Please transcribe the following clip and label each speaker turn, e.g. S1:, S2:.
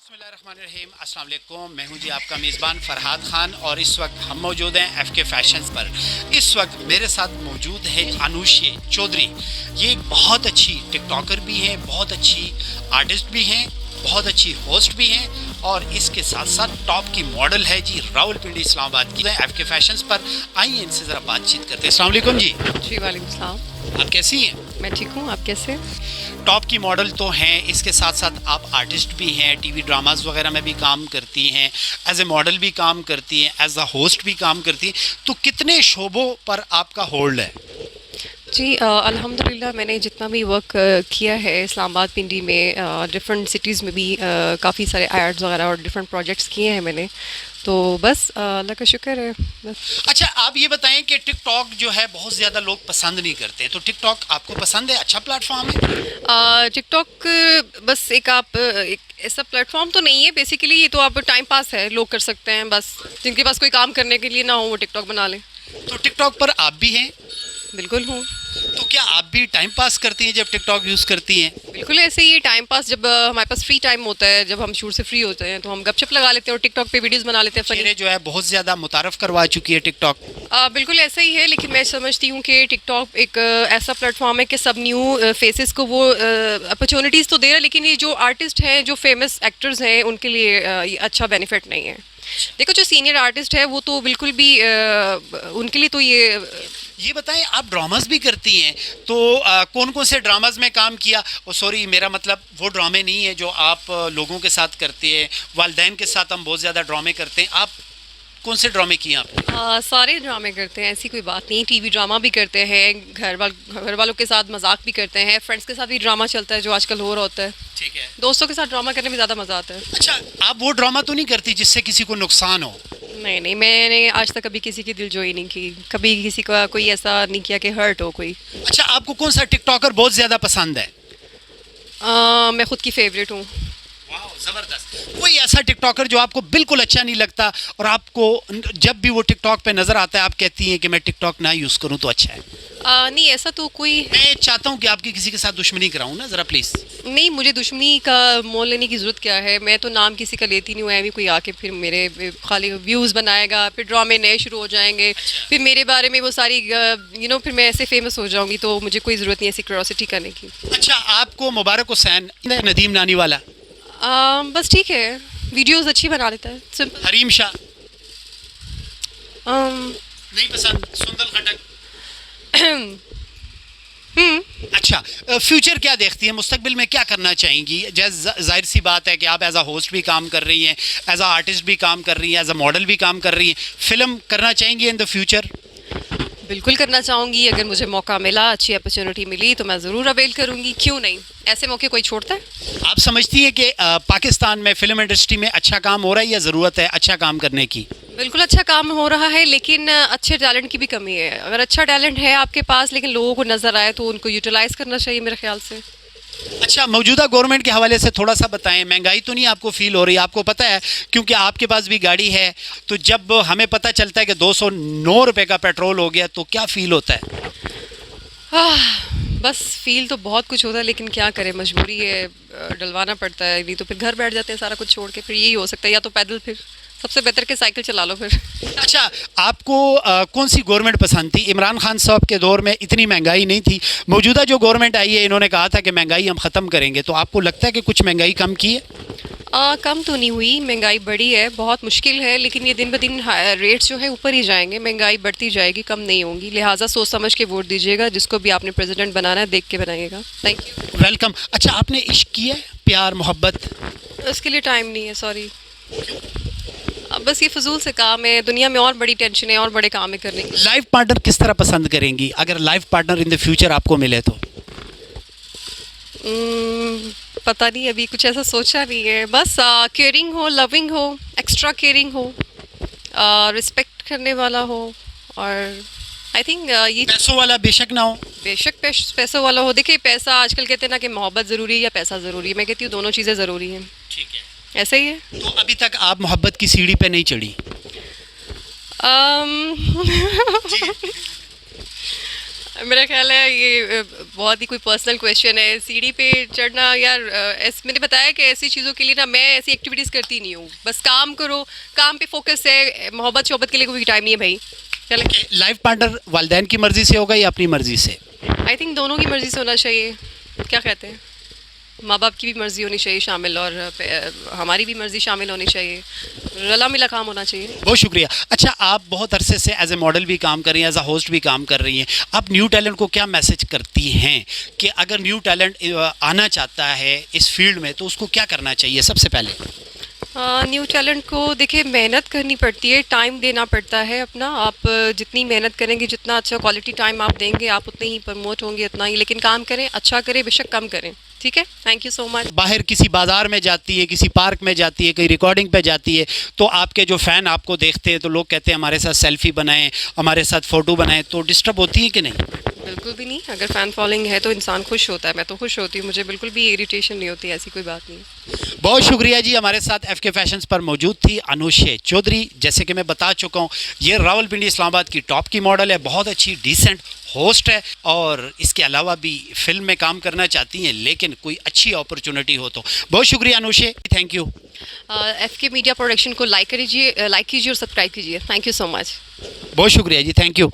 S1: बिस्मिल्लाहिर्रहमानिर्रहीम, अस्सलाम वालेकुम। मैं हूं जी आपका मेज़बान फ़रहाद ख़ान और इस वक्त हम मौजूद हैं एफ़के फैशंस पर। इस वक्त मेरे साथ मौजूद है अनुष्य चौधरी। ये एक बहुत अच्छी टिकटॉकर भी हैं, बहुत अच्छी आर्टिस्ट भी हैं, बहुत अच्छी होस्ट भी हैं और इसके साथ साथ टॉप की मॉडल है जी रावलपिंडी इस्लामाबाद की। एफ़के फैशंस पर आइए इनसे ज़रा बातचीत करते हैं। अस्सलाम वालेकुम जी।
S2: जी वालेकुम सलाम।
S1: आप कैसी हैं?
S2: मैं ठीक हूँ, आप कैसे?
S1: टॉप की मॉडल तो हैं, इसके साथ साथ आप आर्टिस्ट भी हैं, टीवी ड्रामास वगैरह में भी काम करती हैं, एज ए मॉडल भी काम करती हैं, एज अ होस्ट भी काम करती हैं। तो कितने शोबों पर आपका होल्ड है?
S2: जी अल्हम्दुलिल्लाह मैंने जितना भी वर्क किया है इस्लामाबाद पिंडी में, डिफरेंट सिटीज़ में भी काफ़ी सारे एड्स वगैरह और डिफरेंट प्रोजेक्ट्स किए हैं मैंने। तो बस अल्लाह का शुक्र है बस।
S1: अच्छा, आप ये बताएं कि टिकटॉक जो है बहुत ज़्यादा लोग पसंद नहीं करते हैं, तो टिकटॉक आपको पसंद है? अच्छा प्लेटफॉर्म है?
S2: टिकटॉक बस एक ऐसा प्लेटफॉर्म तो नहीं है, बेसिकली ये तो आप टाइम पास है, लोग कर सकते हैं बस, जिनके पास कोई काम करने के लिए ना हो वो टिकटॉक बना लें।
S1: तो टिकटॉक पर आप भी हैं?
S2: बिल्कुल हूँ।
S1: तो क्या आप भी टाइम पास करती हैं जब टिकटॉक यूज़ करती हैं?
S2: बिल्कुल ऐसे ही टाइम पास, जब हमारे पास फ्री टाइम होता है, जब हम शूट से फ्री होते हैं तो हम गपशप लगा लेते हैं और टिकटॉक पे वीडियोस बना लेते हैं फनी।
S1: चेहरे जो है बहुत ज़्यादा मुतारफ़ करवा चुकी है टिकटॉक।
S2: बिल्कुल ऐसा ही है, लेकिन मैं समझती हूँ कि टिकटॉक एक ऐसा प्लेटफॉर्म है कि सब न्यू फेसेस को वो अपॉर्चुनिटीज़ तो दे रहा है, लेकिन ये जो आर्टिस्ट हैं, जो फेमस एक्टर्स हैं, उनके लिए ये अच्छा बेनिफिट नहीं है। देखो जो सीनियर आर्टिस्ट है वो तो बिल्कुल भी उनके लिए तो
S1: ये बताएं, आप ड्रामास भी करती हैं, तो कौन कौन से ड्रामास में काम किया? सॉरी, मेरा मतलब वो ड्रामे नहीं है जो आप लोगों के साथ करते हैं, वालदैन के साथ हम बहुत ज़्यादा ड्रामे करते हैं। आप कौन से ड्रामे किए आपने?
S2: सारे ड्रामे करते हैं, ऐसी कोई बात नहीं। टीवी ड्रामा भी करते हैं, घर वालों के साथ मजाक भी करते हैं, फ्रेंड्स के साथ भी ड्रामा चलता है जो आजकल हो रहा होता है।
S1: ठीक है।
S2: दोस्तों के साथ ड्रामा करने में ज़्यादा मज़ा आता है।
S1: अच्छा, आप वो ड्रामा तो नहीं करती जिससे किसी को नुकसान हो?
S2: नहीं नहीं, मैंने आज तक कभी किसी की दिलजोई नहीं की, कभी किसी का कोई ऐसा नहीं किया कि हर्ट हो कोई।
S1: अच्छा, आपको कौन सा टिकटॉकर बहुत ज़्यादा पसंद है?
S2: मैं खुद की फेवरेट हूँ।
S1: ज़बरदस्त। कोई ऐसा टिकटॉकर जो आपको बिल्कुल अच्छा नहीं लगता और आपको जब भी वो टिकटॉक पे नज़र आता है आप कहती हैं कि मैं टिकटॉक ना यूज़ करूँ तो अच्छा है?
S2: नहीं ऐसा तो कोई
S1: मैं चाहता हूँ कि आपकी किसी के साथ दुश्मनी कराऊँ ना, ज़रा प्लीज़।
S2: नहीं, मुझे दुश्मनी का मोल लेने की ज़रूरत क्या है? मैं तो नाम किसी का लेती नहीं हूँ। ऐਵੇਂ कोई आके फिर मेरे खाली व्यूज़ बनाएगा, फिर ड्रामे नए शुरू हो जाएंगे, फिर मेरे बारे में वो सारी फिर मैं ऐसे फेमस हो जाऊँगी, तो मुझे कोई ज़रूरत नहीं ऐसी क्यूरियोसिटी करने की।
S1: अच्छा, आपको मुबारक हुसैन, नदीम नानी वाला,
S2: बस ठीक है, वीडियोस अच्छी बना लेता है, सिंपल।
S1: हरीम शाह
S2: अम,
S1: नहीं पसंद? सुंदर खटक?
S2: हम्म,
S1: अच्छा, फ्यूचर क्या देखती है, मुस्तकबिल में क्या करना चाहेंगी? जैसे जाहिर सी बात है कि आप एज अ होस्ट भी काम कर रही हैं, एज अ आर्टिस्ट भी काम कर रही हैं, एज अ मॉडल भी काम कर रही हैं, फिल्म करना चाहेंगी इन द फ्यूचर?
S2: बिल्कुल करना चाहूँगी, अगर मुझे मौका मिला, अच्छी अपॉर्चुनिटी मिली तो मैं ज़रूर अवेल करूँगी, क्यों नहीं? ऐसे मौके कोई छोड़ता है?
S1: आप समझती हैं कि पाकिस्तान में फिल्म इंडस्ट्री में अच्छा काम हो रहा है या ज़रूरत है अच्छा काम करने की?
S2: बिल्कुल अच्छा काम हो रहा है, लेकिन अच्छे टैलेंट की भी कमी है। अगर अच्छा टैलेंट है आपके पास लेकिन लोगों को नज़र आए तो उनको यूटिलाइज़ करना चाहिए मेरे ख्याल से।
S1: अच्छा, मौजूदा गवर्नमेंट के हवाले से थोड़ा सा बताएं। महंगाई तो नहीं आपको फील हो रही? आपको पता है, क्योंकि आपके पास भी गाड़ी है, तो जब हमें पता चलता है कि 209 रुपये का पेट्रोल हो गया तो क्या फ़ील होता है?
S2: बस फील तो बहुत कुछ होता है, लेकिन क्या करें, मजबूरी है, डलवाना पड़ता है, नहीं तो फिर घर बैठ जाते हैं सारा कुछ छोड़ के। फिर यही हो सकता है, या तो पैदल, फिर सबसे बेहतर के साइकिल चला लो फिर।
S1: अच्छा, आपको कौन सी गवर्नमेंट पसंद थी? इमरान खान साहब के दौर में इतनी महंगाई नहीं थी। मौजूदा जो गवर्नमेंट आई है इन्होंने कहा था कि महंगाई हम ख़त्म करेंगे, तो आपको लगता है कि कुछ महंगाई कम की है?
S2: कम तो नहीं हुई, महंगाई बढ़ी है, बहुत मुश्किल है, लेकिन ये दिन ब दिन रेट्स जो है ऊपर ही जाएंगे, महंगाई बढ़ती जाएगी, कम नहीं होंगी। लिहाजा सोच समझ के वोट दीजिएगा, जिसको भी आपने प्रेसिडेंट बनाना है देख के बनाइएगा। Thank you.
S1: वेलकम। अच्छा, आपने इश्क किया है, प्यार मोहब्बत?
S2: उसके लिए टाइम नहीं है, सॉरी। अब बस ये फजूल से काम है, दुनिया में और बड़ी टेंशन है और बड़े काम है करने की।
S1: लाइफ पार्टनर किस तरह पसंद करेंगी अगर life partner in the future आपको मिले तो?
S2: पता नहीं, अभी कुछ ऐसा सोचा नहीं है। बस केयरिंग हो, लविंग हो, एक्स्ट्रा केयरिंग हो, रिस्पेक्ट करने वाला हो, और आई थिंक ये
S1: पैसों वाला बेशक ना हो?
S2: बेशक पैसों वाला हो। देखिए, पैसा आजकल कहते हैं ना कि मोहब्बत ज़रूरी है या पैसा ज़रूरी है, मैं कहती हूँ दोनों चीज़ें ज़रूरी हैं।
S1: ठीक है।
S2: ऐसा ही है।
S1: तो अभी तक आप मोहब्बत की सीढ़ी पे नहीं चढ़ी?
S2: अम, मेरा ख्याल है ये बहुत ही कोई पर्सनल क्वेश्चन है। सीढ़ी पे चढ़ना यार, मैंने बताया कि ऐसी चीज़ों के लिए ना मैं ऐसी एक्टिविटीज़ करती नहीं हूँ। बस काम करो, काम पे फोकस है, मोहब्बत शोहबत के लिए कोई टाइम नहीं है भाई। चल,
S1: लाइफ पार्टनर वालिदैन की मर्जी से होगा या अपनी मर्जी से?
S2: आई थिंक दोनों की मर्ज़ी से होना चाहिए। क्या कहते हैं? माँ बाप की भी मर्ज़ी होनी चाहिए शामिल, और हमारी भी मर्ज़ी शामिल होनी चाहिए। रला मिला काम होना चाहिए।
S1: बहुत शुक्रिया। अच्छा, आप बहुत अरसे से एज ए मॉडल भी काम कर रही हैं, एज अ होस्ट भी काम कर रही हैं। आप न्यू टैलेंट को क्या मैसेज करती हैं कि अगर न्यू टैलेंट आना चाहता है इस फील्ड में तो उसको क्या करना चाहिए सबसे पहले?
S2: न्यू टैलेंट को देखिए, मेहनत करनी पड़ती है, टाइम देना पड़ता है अपना। आप जितनी मेहनत करेंगे, जितना अच्छा क्वालिटी टाइम आप देंगे, आप उतने ही प्रमोट होंगे, उतना ही। लेकिन काम करें, अच्छा करें, बेशक कम करें। ठीक है, थैंक यू सो मच।
S1: बाहर किसी बाजार में जाती है, किसी पार्क में जाती है, कहीं रिकॉर्डिंग पे जाती है, तो आपके जो फ़ैन आपको देखते हैं तो लोग कहते हैं हमारे साथ सेल्फी बनाएं, हमारे साथ फ़ोटो बनाएं, तो डिस्टर्ब होती है कि नहीं?
S2: बिल्कुल भी नहीं। अगर फ़ैन फॉलोइंग है तो इंसान खुश होता है। मैं तो खुश होती हूँ, मुझे बिल्कुल भी इरिटेशन नहीं होती, ऐसी कोई बात नहीं।
S1: बहुत शुक्रिया जी। हमारे साथ एफके फैशंस पर मौजूद थी अनुष्य चौधरी। जैसे कि मैं बता चुका हूँ, ये रावलपिंडी इस्लामाबाद की टॉप की मॉडल है, बहुत अच्छी डिसेंट होस्ट है, और इसके अलावा भी फिल्म में काम करना चाहती हैं, लेकिन कोई अच्छी अपॉर्चुनिटी हो तो। बहुत शुक्रिया Anushya, thank you.
S2: FK media production को लाइक कीजिए और सब्सक्राइब कीजिए। Thank you so much.
S1: बहुत शुक्रिया जी, थैंक यू।